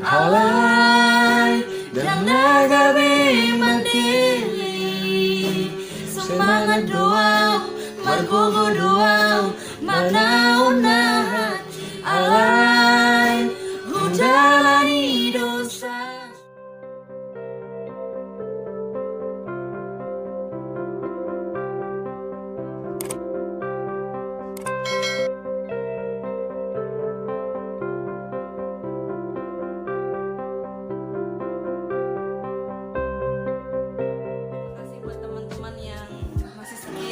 Alay dan nagabi mandili semangat doa margogo doa manaon na hati alay hujalani dosa.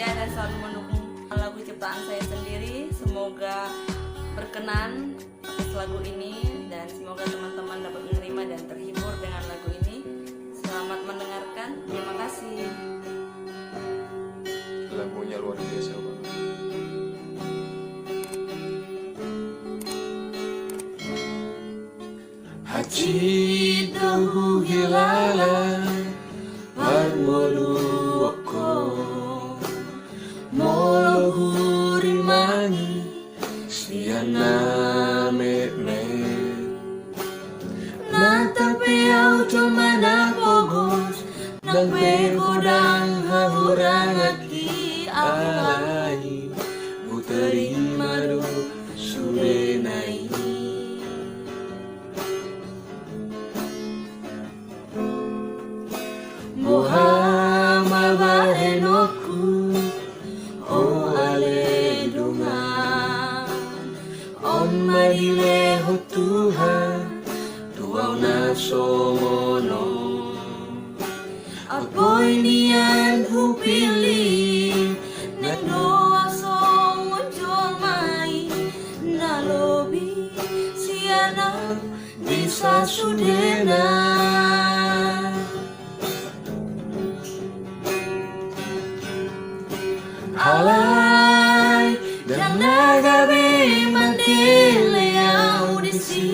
Dan selalu mendukung lagu ciptaan saya sendiri. Semoga berkenan atas lagu ini dan semoga teman-teman dapat menerima dan terhibur dengan lagu ini. Selamat mendengarkan. Terima kasih. Lagunya luar biasa banget. Hati dohu hilala Marmoluoko Molo hurimani Siana me Natape auto manapogos Nang pegodang hahurang aki alay Buterima do sulenai Muhammad bahenoku O ale dungan On madileho Tuhan Tuaw na somono Ako'y niyan hupili Nagdoa song ujomay Nalobi siya na di sa sudena Alay dan nagabi mandili audisi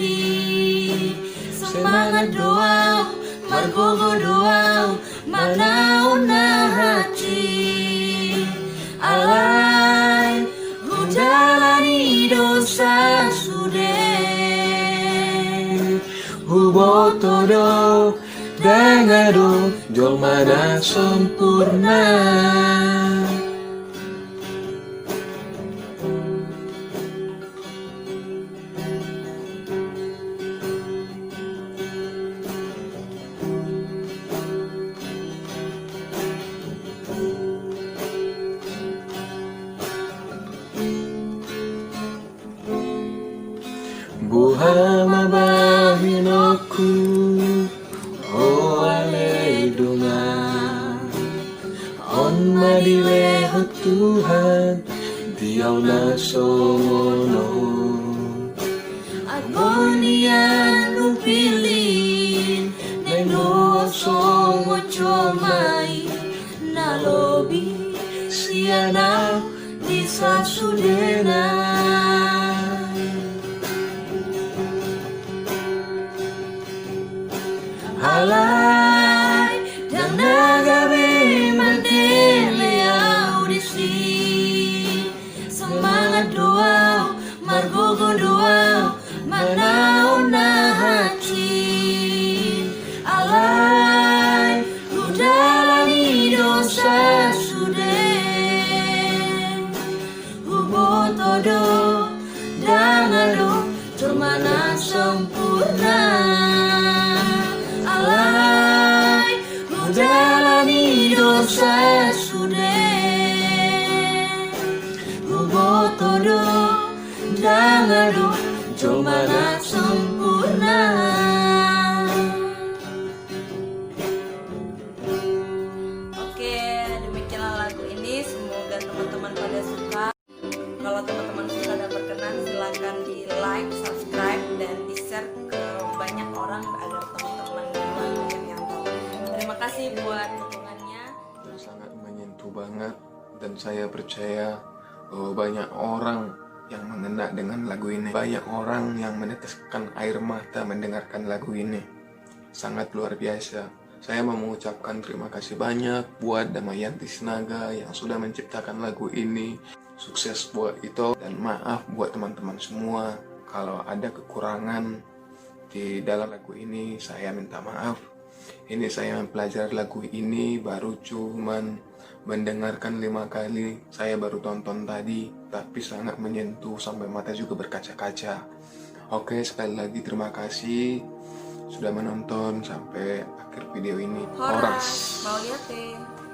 Semangat doa, margogo doa Manaon na hati Alay, hujalani dosa sude Huboto do, dangado Jolma na sempurna Buhama bahinoku O ale dungan On madileho Tuhan Diyaw na somono Ako'y niyan upilin Nagdoa song ujomay Nalobi siya na di sa sudena Alay dan nagabi mandili audisi Semangat doa, margogo doa Manaon na hati Alay, hujalani dosa sude Huboto do, dangado Jomana sempurna Alay, hujalani dosa sude Huboto do, dangado Jomana sempurna Oke, demikianlah lagu ini. Semoga teman-teman pada suka. Kalau teman-teman suka dan berkenan, silakan di like, subscribe, dan di share ke banyak orang agar teman-teman banyak yang tahu. Terima kasih buat dukungannya. Sangat menyentuh banget dan saya percaya bahwa banyak orang yang mengena dengan lagu ini. Banyak orang yang meneteskan air mata mendengarkan lagu ini. Sangat luar biasa. Saya mau mengucapkan terima kasih banyak buat Damayanti Sinaga yang sudah menciptakan lagu ini. Sukses buat itu dan maaf buat teman-teman semua kalau ada kekurangan Di dalam lagu ini saya minta maaf. Ini saya mempelajari lagu ini baru cuman mendengarkan 5 kali. Saya baru tonton tadi, tapi sangat menyentuh sampai mata juga berkaca-kaca. Oke, sekali lagi terima kasih sudah menonton sampai akhir video ini. Horas, mau lihat deh.